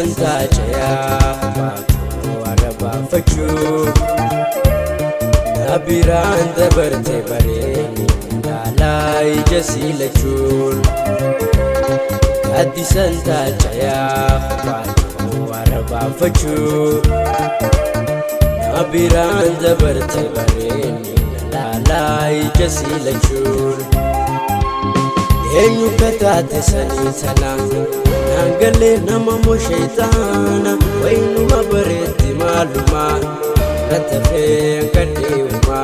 santa jaya araba fachu nabiran dabarte bare lalai jasila chul adi santa jaya araba fachu nabiran dabarte bare lalai jasila chul yenyu katate sanitana nangale namamu shaitana wainu mabareti maluma katafe kadeuma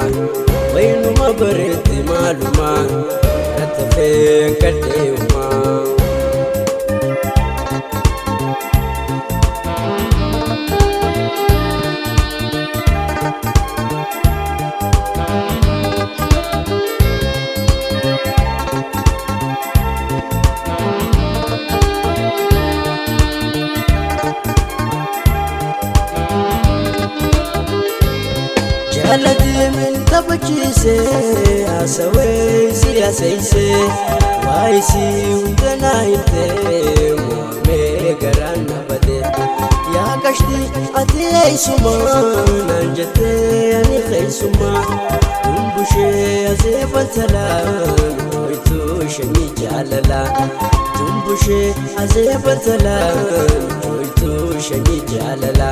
wainu mabareti maluma katafe kadeuma Alati min tabachise asaway siyasayse waisi undana inte me garana bade ya kashti ati suma nanjate ani khaysuma tumbushe azefal salam oitu shani jalala tumbushe azefal salam oitu shani jalala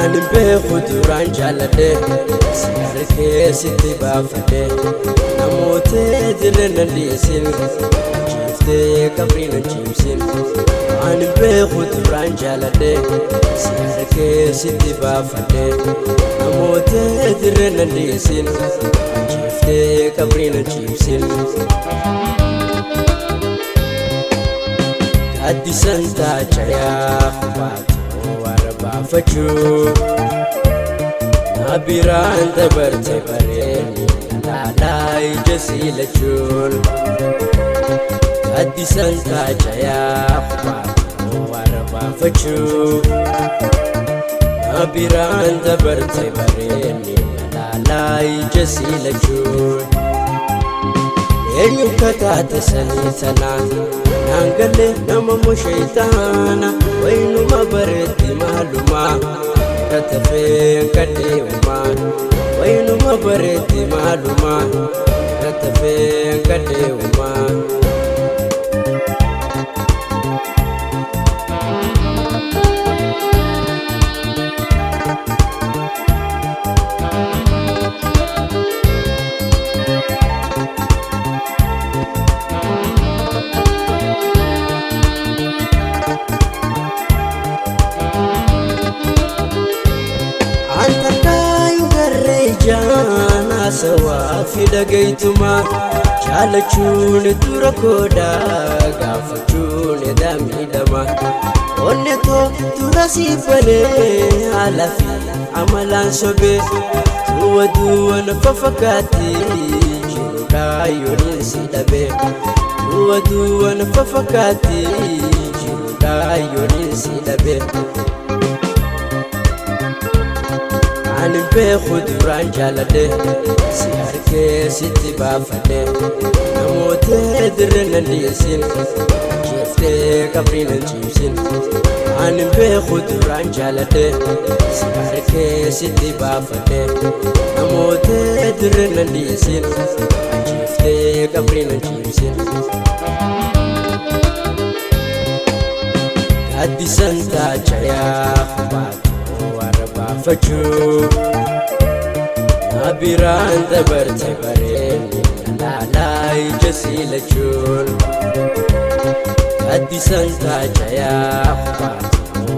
أنا بخدر عن جلده سيارك ستي بافده نموت دلنا ليسين جيفتي كبرين جيمسين أنا بخدر عن جلده سيارك ستي بافده نموت دلنا ليسين جيفتي كبرين جيمسين أدي سنتا جايا fachu nabiran dabarte bare lalai jasila chul adi santa jaya warba fachu nabiran dabarte bare lalai jasila chul yenyu katate sanitana nangale namamu shaitana wainu mabareti maluma katafe kadeuma wainu mabareti maluma katafe kadeuma jana sawa fi dagaituma chalachun turakoda gafachun damidama onne to turasi fale alafi amalan sobe tuwadu wan fafakati juruda yonin sidabe tuwadu wan fafakati juruda yonin sidabe أنا بخدر عن جلده سيارك ستي بافده نموت درنا ليسين جيفتي كبرين جيمسين أنا بخدر عن جلده سيارك ستي بافده نموت درنا ليسين جيفتي كبرين جيمسين أدي سنتا جايا fachu nabiran dabarte bare lalai jasila chul adi santa jaya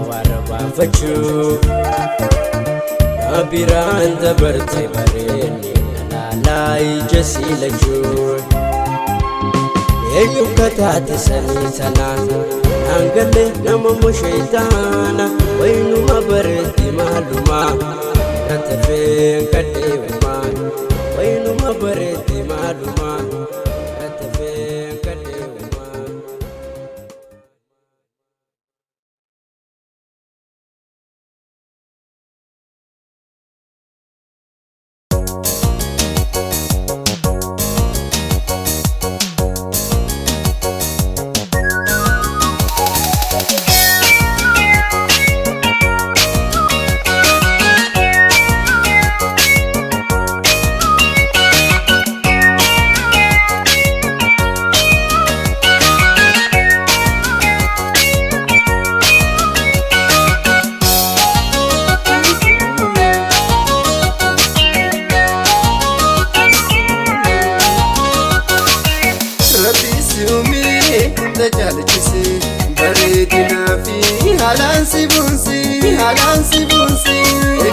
warba fachu nabiran dabarte bare lalai jasila chul yenyu katate sanitana nangale namamu shaitana wainu mabareti maluma katafe kadeuma wainu mabareti maluma katafe kadeuma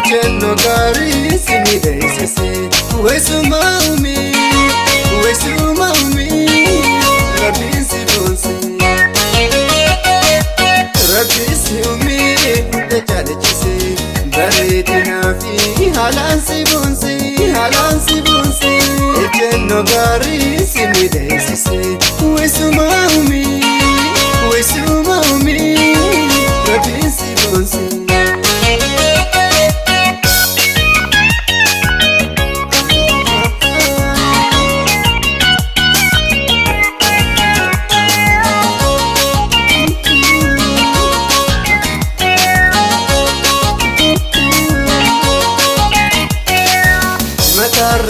ejjenno gaarii si miidhagsise weessuma uumii rabbiin si boonse rabbiin si uumee hunda jaalachise bareedinaa fi haalaan si boonse ejjenno gaarii si miidhagsise weessuma uumii rabbiin si boonse.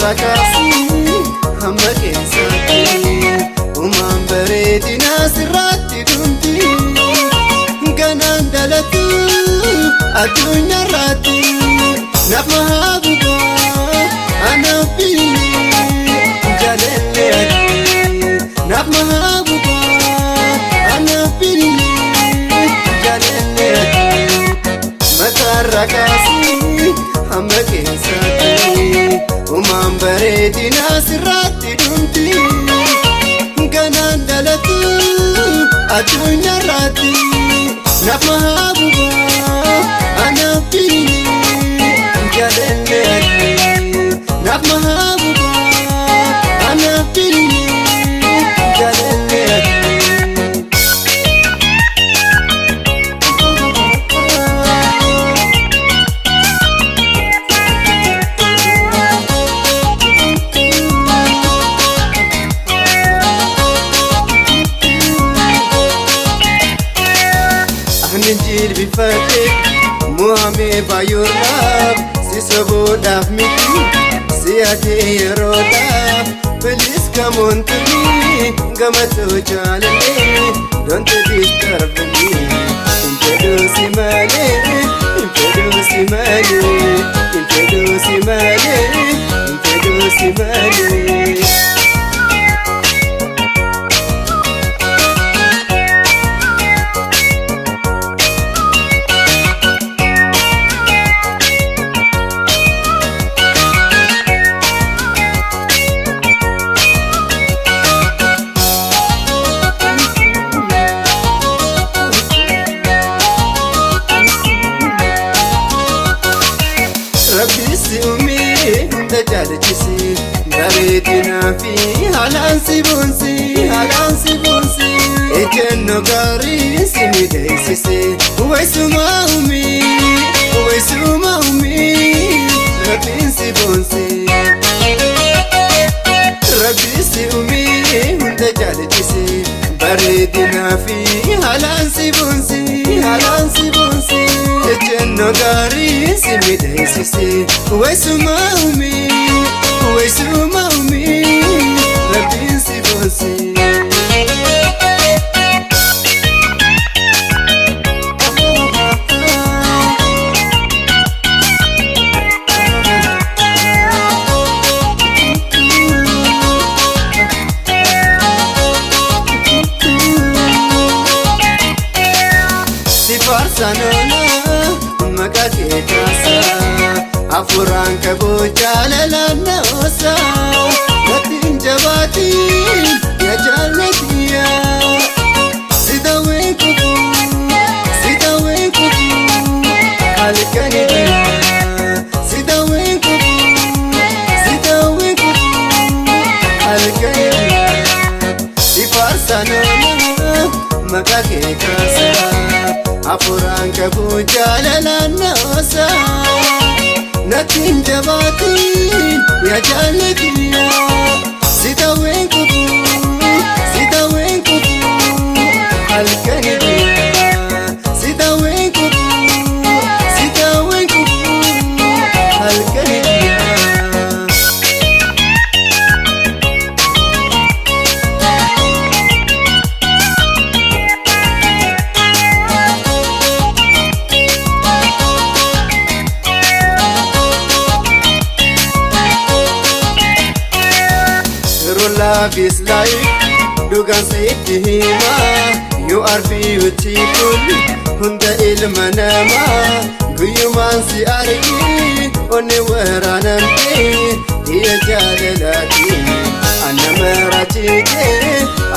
Rakasi hamma keessatti uumaan bareedinaa sirratti dhumti ganaan dhalatu addunyaarratti naaf mahaabubaa anaaf biilee jaalallee ati naaf mahaabubaa anaaf biilee jaalallee ati mataan rakasi hamma keessatti uumaan bareedinaa sirratti dhumti ganaan dhalatu addunyaarratti naaf mahaabubaa anaaf biilee jaalallee ati naaf mahaabubaa anaaf biilee jaalallee ati. Ninjil bifate muhamee baay'oodhaaf si sobuudhaaf miti si ate yeroodhaaf bilis kamoontuuni gamatoo jaalallee don't disturb me infeduu si malee infeduu si malee infeduu si malee infeduu si malee. Rabbiin si uumee hunda jaalachise bareedinaa fi haalaan si boonse ejjenno gaarii si miidhagsise weessuma uumii rabbiin si boonse rabbiin si uumee hunda jaalachise bareedinaa fi haalaan si boonse ejjenno gaarii si miidhagsise weessuma uumii rabbiin si boonse. Farsanoona maqaa kee kaasaa afuraan qaboo jaalalaan na oosaa nattiin jabaatiin yaa jaallatiyyaa si dawween kufu halkanidhaa si dawween kufu halkanidhaa si farsanoona maqaa kee kaasaa afuraan qaboo jaalalaan na oosaa nattiin jabaatiin yaa jaallatiyyaa si dawween kufu halkanidhaa si dawween kufu halkanidhaa. Love is life, dhugaan sitti hima. You are beautiful, hunda ilma namaa guyyumaan si argi onni waraanamte diya jaalalaati anna marachite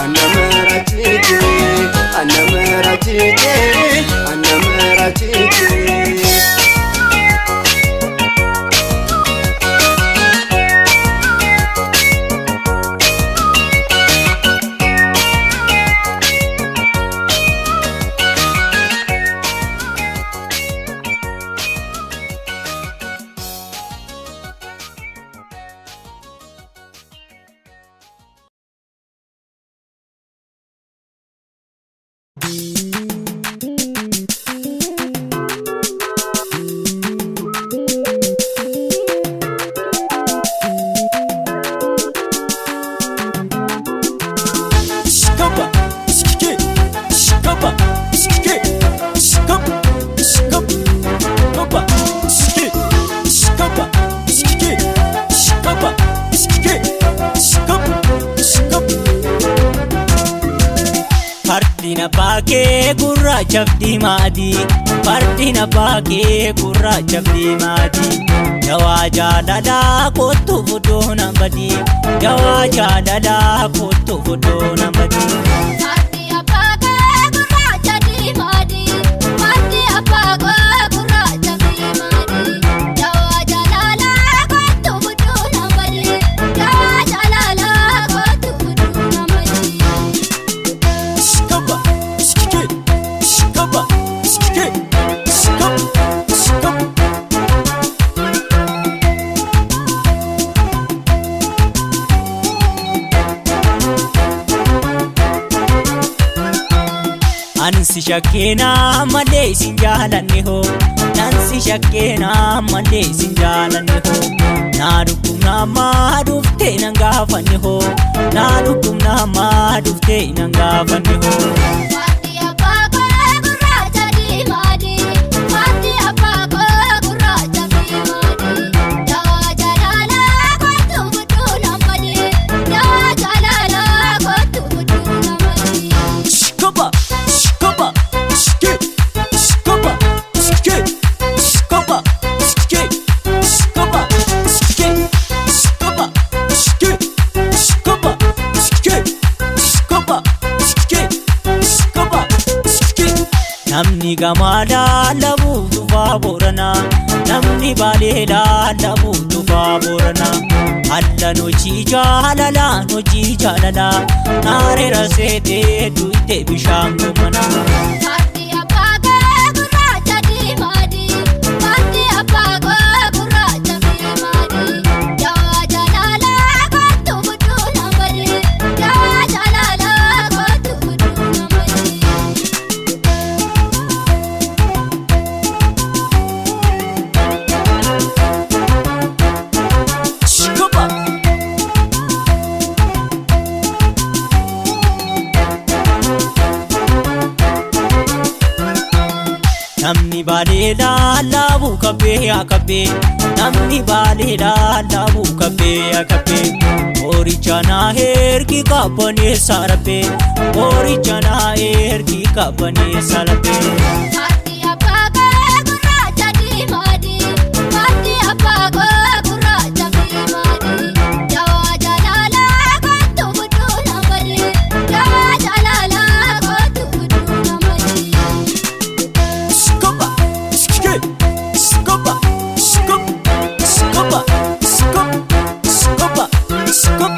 anna marachite anna marachite anna marachite Fardina baakee gurraachaaf diimaadii Fardina baakee gurraachaaf diimaadii Dawaa jaalalaa kottu fudoo nan badii Dawaa jaalalaa kottu fudoo nan badii Fardi abbaa gurraacha diimaadii Fardi abbaa gurraacha diimaadii Dawaa jaalalaa kottu fudoo nan badii Dawaa jaalalaa kottu fudoo nan badii Nansi shakkena malee sin jaalanne ho Nansi shakkena malee sin jaalanne ho Naa dhukkubna maa dhuftee nan gaafanne ho Naa dhukkubna maa dhuftee nan gaafanne ho Fardi abbaa gurraacha diimaadii Fardi abbaa gurraacha diimaadii Dawaa jaalalaa kottu fuduu nan badii Dawaa jaalalaa kottu fuduu nan badii Shkoba Shkoba Shke Shkoba Shke Shkoba Shke Shkoba Shke Shkoba Shke Shkoba Shke Shkoba Shke Shkoba Shke Namni gamaala labuu tufaa boorana Namni baaleela labuu tufaa boorana Allan hojii jaalalaan hojii jaalala Naareera seetee duute bishaan gommana Fardi abbaa gurraacha diimaadii Fardi abbaa gurraacha diimaadii Dawaa jaalalaa kottu fuduu nan badii Dawaa jaalalaa kottu fuduu nan badii Shkoba Namni baaleela labuu kabbee akabbee Namni baaleela labuu kabbee akabbee Horicha naa ergi qabbaneessa rabbee Horicha naa ergi qabbaneessa rabbee Fardi abbaa gurraacha diimaadii Fardi abbaa gurraacha diimaadii Dawaa jaalalaa kottu fuduu nan badii Dawaa jaalalaa kottu fuduu nan badii Shkoba Shke Shkoba Shkoba Shkoba Shkoba Shkoba Shkoba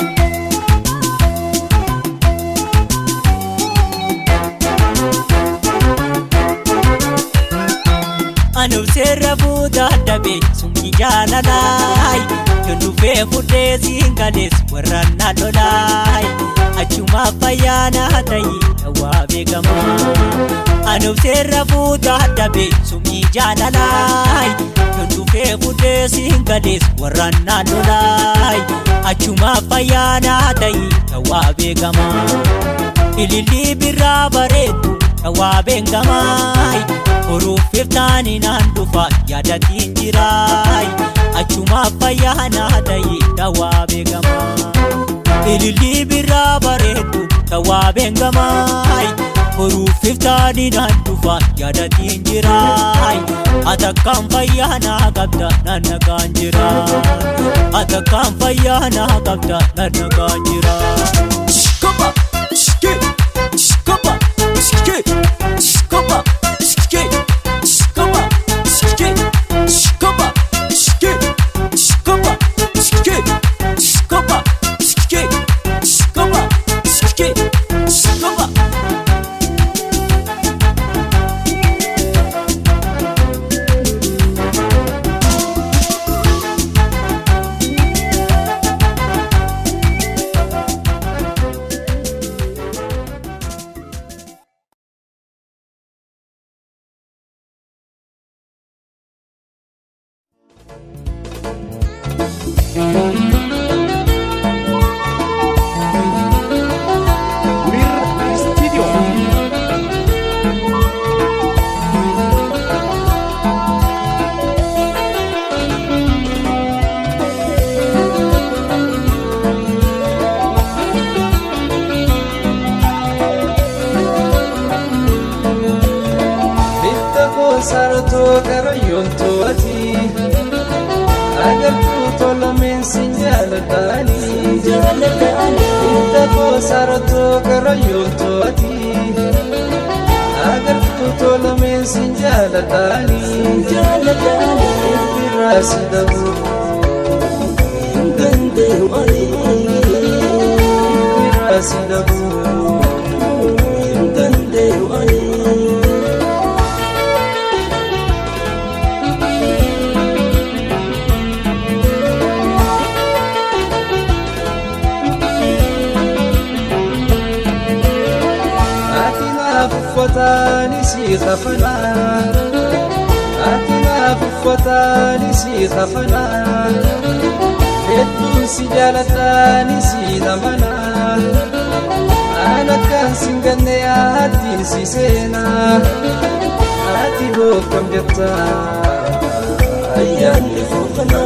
Anuu seera fuuta dhabe sumni jaalalaa Yoon dhufee fudhee siin galees warraan na lolaa Achuma fayyaana ta'ii dhawaa beekamaa Anuu seera fuuta dhabe sumni jaalalaa Yoon dhufee fudhee siin galees warraan na lolaa Achuma fayyaana ta'ii dhawaa beekamaa Ililli birraa bareedu dhawaa beekamaa Horuuf iftaani naan dhufa yaadatiin jiraay Achuma fayyaana ta'ii dhawaa beekamaa Ililli birraa bareedu tawaabeen gamaay Huruuf iftaadinaan dhufa yaadatiin jiraay Atakkaan fayyaanaa qabda nannakaan jiraay Atakkaan fayyaanaa qabda nannakaan jiraay Shkopa! Shke! Shkopa! Shke! Shkopa! Shke! Shkopa! Shke! Shkopa! Shke! Shkopa! Shke! Shkopa! Shke! Shkopa! Shke! Shkopa! Sarto karayon toati agar tu tolamen sinjalatani Ita ko sarto karayon toati agar tu tolamen sinjalatani Birasidabu gande wali Birasidabu gande wali Fufatani si khafana Atina fufatani si khafana Edun si jalatani si damana Anakan singane atin si sena Ati hokam jata Ayan ni fukana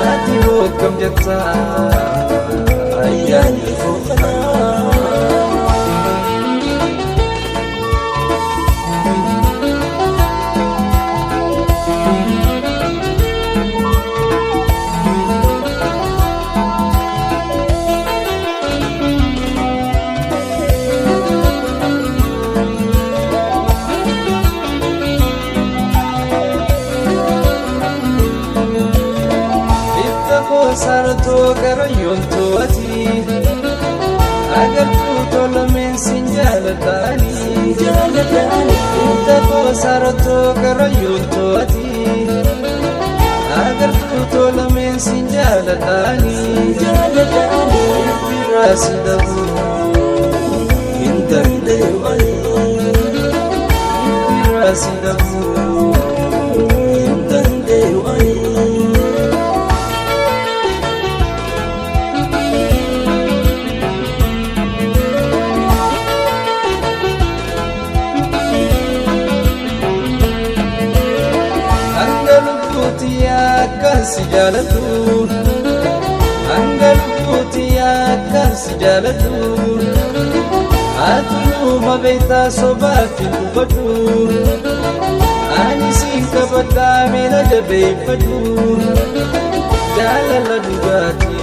Ati hokam jata Ayan ni fukana Sarto karayon toati agar tu tolamen sinjalatani Ita ko sarto karayon toati agar tu tolamen sinjalatani Birasidabu hindande wali Birasidabu hindande wali Sijalatu Anggal putih akan sijalatu Atunu mabeta sobatin ubadu Ani singka badami na jabay padu Jalala dugati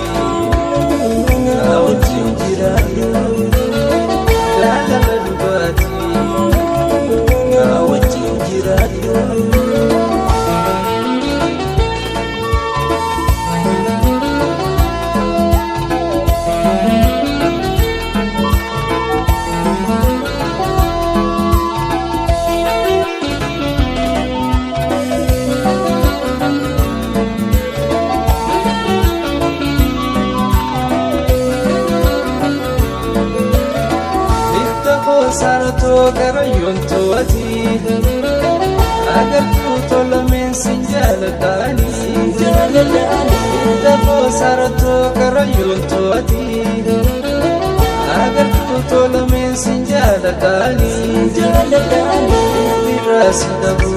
Awat sinjiratu Jalala dugati Awat sinjiratu Sarto karayon toati agar tu tolamen sinjalatani Ita ko sarto karayon toati agar tu tolamen sinjalatani Birasidabu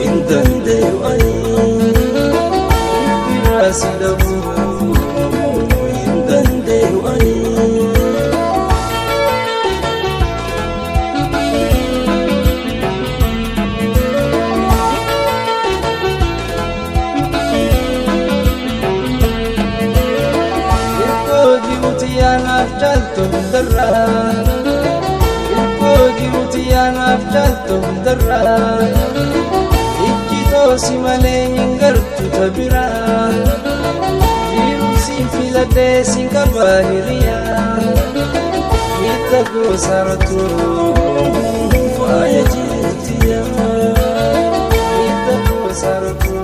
hindande wali Birasidabu hindande wali jaaltu hundarraa ilkoo jiruuti yaanaaf jaaltu hundarraa ijjitoo si malee hin gartu tabiraa jiru si filadhee si qaba hiriyaa itta goosaratu faaya jirtiyaa itta goosaratu